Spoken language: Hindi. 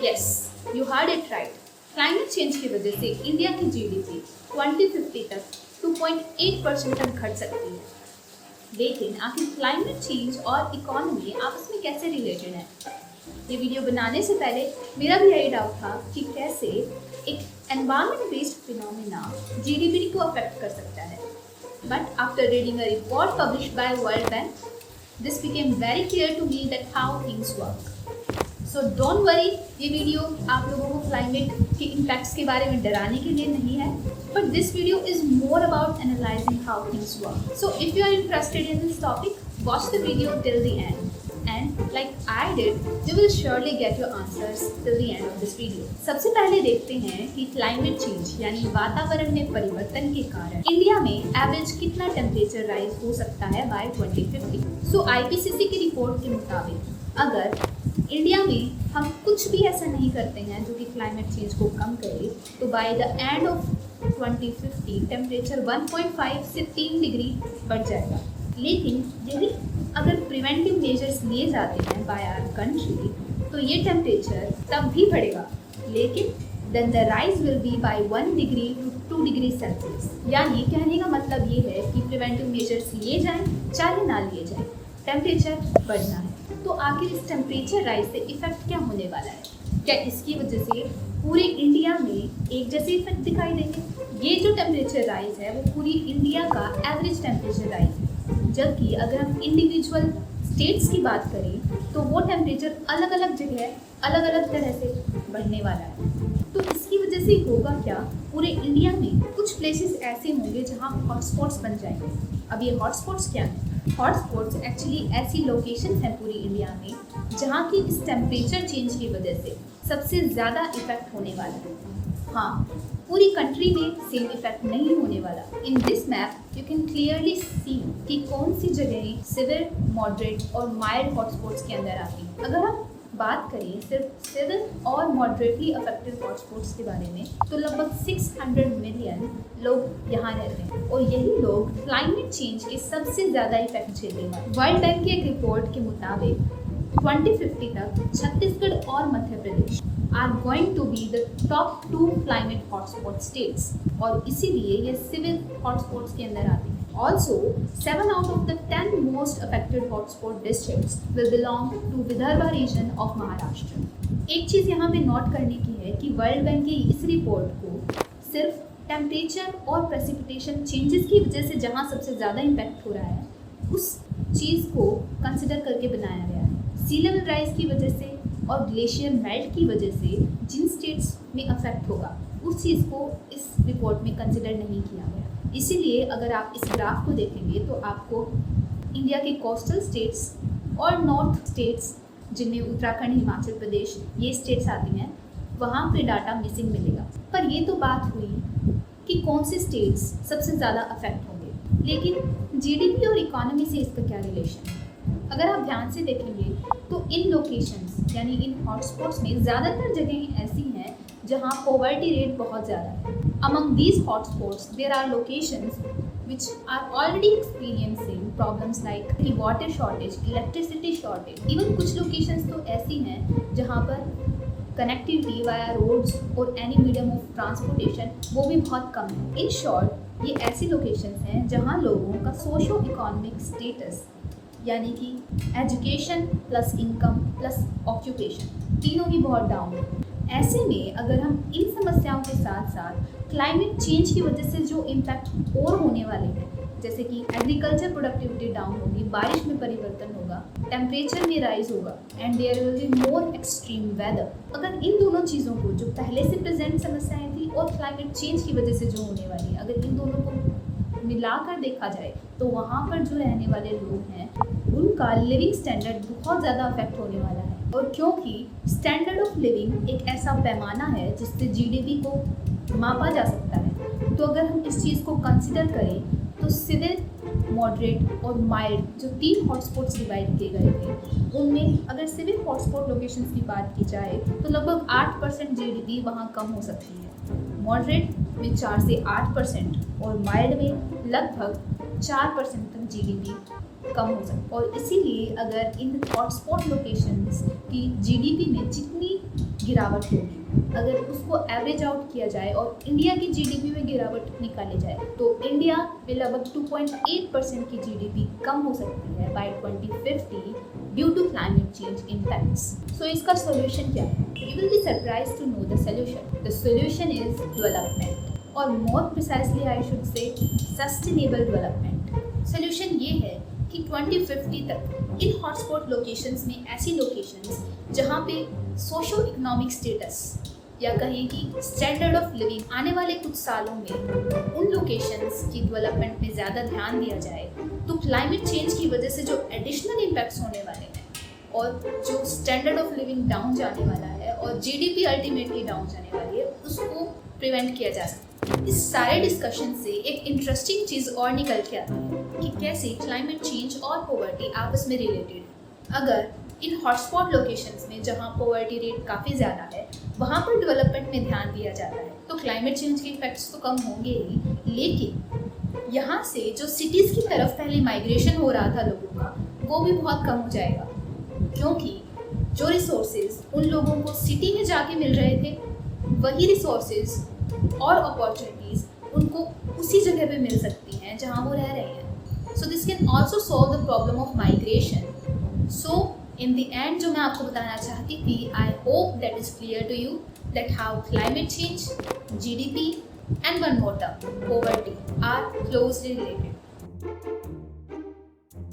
Yes, you heard it right. Climate change की वजह से इंडिया की जीडीपी 2050 तक 2.8% तक घट सकती है। लेकिन आखिर क्लाइमेट चेंज और इकोनॉमी आपस में कैसे रिलेटेड है? ये वीडियो बनाने से पहले मेरा भी यही डाउट था कि कैसे एक एनवायरमेंट बेस्ड फिनोमेना जीडीपी को अफेक्ट कर सकता है। But after reading a report published by world bank, this became very clear to me that how things work. So don't worry, ये वीडियो आप लोगों को क्लाइमेट के इम्पैक्ट्स के बारे में डराने के लिए नहीं है, but this video is more about analysing how things work. So if you are interested in this topic, watch the video till the end, and like I did, you will surely get your answers till the end of this video. सबसे पहले देखते हैं कि क्लाइमेट चेंज यानी वातावरण में परिवर्तन के कारण इंडिया में एवरेज कितना टेम्परेचर राइज हो सकता है बाय 2050। सो IPCC की रिपोर्ट के मुताबिक अगर इंडिया में हम कुछ भी ऐसा नहीं करते हैं जो कि क्लाइमेट चेंज को कम करे, तो by the end of 2050 temperature 1.5 से 3 डिग्री बढ़ जाएगा। लेकिन यदि अगर प्रिवेंटिव मेजर्स लिए जाते हैं बाय आवर कंट्री, तो ये टेम्परेचर तब भी बढ़ेगा, लेकिन then the rise will be by 1 degree to 2 degree Celsius. यानी कहने का मतलब ये है कि प्रिवेंटिव मेजर्स लिए जाएं चाहे ना लिए जाएं, टेम्परेचर बढ़ना है। तो आखिर इस टेम्परेचर राइज से इफेक्ट क्या होने वाला है? क्या इसकी वजह से पूरे इंडिया में एक जैसे इफेक्ट दिखाई देंगे? ये जो टेम्परेचर राइज है वो पूरी इंडिया का एवरेज टेम्परेचर राइज है, जबकि अगर हम इंडिविजुअल स्टेट्स की बात करें तो वो टेम्परेचर अलग अलग जगह अलग अलग तरह से बढ़ने वाला है। तो इसकी वजह से होगा क्या, पूरे इंडिया में कुछ प्लेसेस ऐसे होंगे जहाँ हॉटस्पॉट्स बन जाएंगे। अब ये हॉटस्पॉट्स क्या हैं? हॉटस्पॉट्स एक्चुअली ऐसी लोकेशन हैं पूरी इंडिया में जहाँ की इस टेम्परेचर चेंज की वजह से सबसे ज़्यादा इफेक्ट होने वाला है। हाँ, पूरी कंट्री में सेम इफेक्ट नहीं होने वाला। In this map you can clearly see कि कौन सी जगहें सिवियर, मॉडरेट और माइल्ड हॉटस्पॉट्स के अंदर आती हैं। अगर हम बात करें सिर्फ सिवियर और मॉडरेटली अफेक्टेड हॉटस्पॉट्स के बारे में, तो लगभग 600 मिलियन लोग यहाँ रहते हैं और यही लोग क्लाइमेट चेंज के सबसे ज़्यादा इफेक्ट झेलेंगे। वर्ल्ड बैंक की एक रिपोर्ट के मुताबिक 2050 तक छत्तीसगढ़ और Madhya Pradesh are going to be the top 2 climate hotspot states, और इसीलिए ये सिविल हॉटस्पॉट्स के अंदर आती हैं। Also, 7 out of the 10 most affected hotspot districts will belong to Vidarbha region of Maharashtra. एक चीज़ यहाँ पे नोट करने की है कि वर्ल्ड बैंक की इस रिपोर्ट को सिर्फ टेम्परेचर और प्रेसिपिटेशन चेंजेस की वजह से जहाँ सबसे ज़्यादा इम्पैक्ट हो रहा है उस चीज़ को कंसिडर करके बनाया गया है। सी लेवल राइज की वजह से और ग्लेशियर मेल्ट की वजह से जिन स्टेट्स में अफेक्ट होगा उस चीज़ को इस रिपोर्ट में कंसिडर नहीं किया गया। इसीलिए अगर आप इस ग्राफ को देखेंगे तो आपको इंडिया के कोस्टल स्टेट्स और नॉर्थ स्टेट्स, जिनमें उत्तराखंड, हिमाचल प्रदेश ये स्टेट्स आती हैं, वहाँ पे डाटा मिसिंग मिलेगा। पर ये तो बात हुई कि कौन से स्टेट्स सबसे ज़्यादा अफेक्ट होंगे, लेकिन जीडीपी और इकोनॉमी से इसका क्या रिलेशन है? अगर आप ध्यान से देखेंगे तो इन लोकेशंस यानी इन हॉटस्पॉट्स में ज़्यादातर जगहें ऐसी हैं जहां पॉवर्टी रेट बहुत ज़्यादा है। Among these hotspots there are locations which are already experiencing problems like water shortage, electricity shortage. Even कुछ लोकेशंस तो ऐसी हैं जहाँ पर कनेक्टिविटी वाया रोड्स और एनी मीडियम ऑफ ट्रांसपोर्टेशन वो भी बहुत कम है। इन शॉर्ट ये ऐसी लोकेशंस हैं जहाँ लोगों का सोशो इकोनॉमिक स्टेटस यानी कि education plus income plus occupation तीनों ही बहुत डाउन है। ऐसे में अगर हम इन समस्याओं के साथ साथ क्लाइमेट चेंज की वजह से जो इम्पैक्ट और होने वाले हैं, जैसे कि एग्रीकल्चर प्रोडक्टिविटी डाउन होगी, बारिश में परिवर्तन होगा, टेम्परेचर में राइज होगा and there will be more extreme weather. अगर इन दोनों चीज़ों को, जो पहले से प्रेजेंट समस्याएं थी और क्लाइमेट चेंज की वजह से जो होने वाली है, अगर इन दोनों को मिलाकर देखा जाए तो वहाँ पर जो रहने वाले लोग हैं उनका लिविंग स्टैंडर्ड बहुत ज़्यादा अफेक्ट होने वाला है। और क्योंकि स्टैंडर्ड ऑफ लिविंग एक ऐसा पैमाना है जिससे जीडीपी को मापा जा सकता है, तो अगर हम इस चीज़ को कंसिडर करें तो सिविल, मॉडरेट और माइल्ड जो 3 हॉटस्पॉट्स डिवाइड किए गए थे, उनमें अगर सिविल हॉटस्पॉट लोकेशंस की बात की जाए तो लगभग 8% जीडीपी वहाँ कम हो सकती है। मॉडरेट में 4 से 8% और माइल्ड में लगभग 4% तक जीडीपी कम हो सकती है। और इसीलिए अगर इन हॉटस्पॉट लोकेशंस की जीडीपी में जितनी गिरावट होगी। अगर उसको एवरेज आउट किया जाए और इंडिया की जीडीपी में गिरावट निकाली जाए तो इंडिया में लगभग 2.8% की जीडीपी कम हो सकती है by 2050 due to climate change impacts. So इसका सोल्यूशन क्या है? You will be surprised to know the solution. The solution is development, और more precisely I should say sustainable development. Solution ये है कि 2050 तक इन हॉटस्पॉट लोकेशंस में ऐसी लोकेशंस जहाँ पे सोशो इकोनॉमिक स्टेटस या कहें कि स्टैंडर्ड ऑफ लिविंग आने वाले कुछ सालों में उन लोकेशंस की डेवलपमेंट में ज़्यादा ध्यान दिया जाए, तो क्लाइमेट चेंज की वजह से जो एडिशनल इम्पैक्ट्स होने वाले हैं और जो स्टैंडर्ड ऑफ लिविंग डाउन जाने वाला है और जीडीपी अल्टीमेटली डाउन जाने वाली है, उसको प्रिवेंट किया जा सकता है। इस सारे डिस्कशन से एक इंटरेस्टिंग चीज़ और निकल के आती है कि कैसे क्लाइमेट चेंज और पॉवर्टी आपस में रिलेटेड है। अगर इन हॉटस्पॉट लोकेशंस में जहाँ पॉवर्टी रेट काफ़ी ज़्यादा है वहाँ पर डेवलपमेंट में ध्यान दिया जाता है तो क्लाइमेट चेंज के इफेक्ट्स तो कम होंगे ही, लेकिन यहाँ से जो सिटीज़ की तरफ पहले माइग्रेशन हो रहा था लोगों का वो भी बहुत कम हो जाएगा, क्योंकि जो रिसोर्सेज उन लोगों को सिटी में जाके मिल रहे थे वही रिसोर्सेज और अपॉर्चुनिटीज़ उनको उसी जगह पे मिल सकती हैं जहाँ वो रह रहे हैं। So this can also solve the problem of migration. So in the end जो मैं आपको बताना चाहती थी, I hope that is clear to you that how climate change, GDP and one more term, poverty are closely related.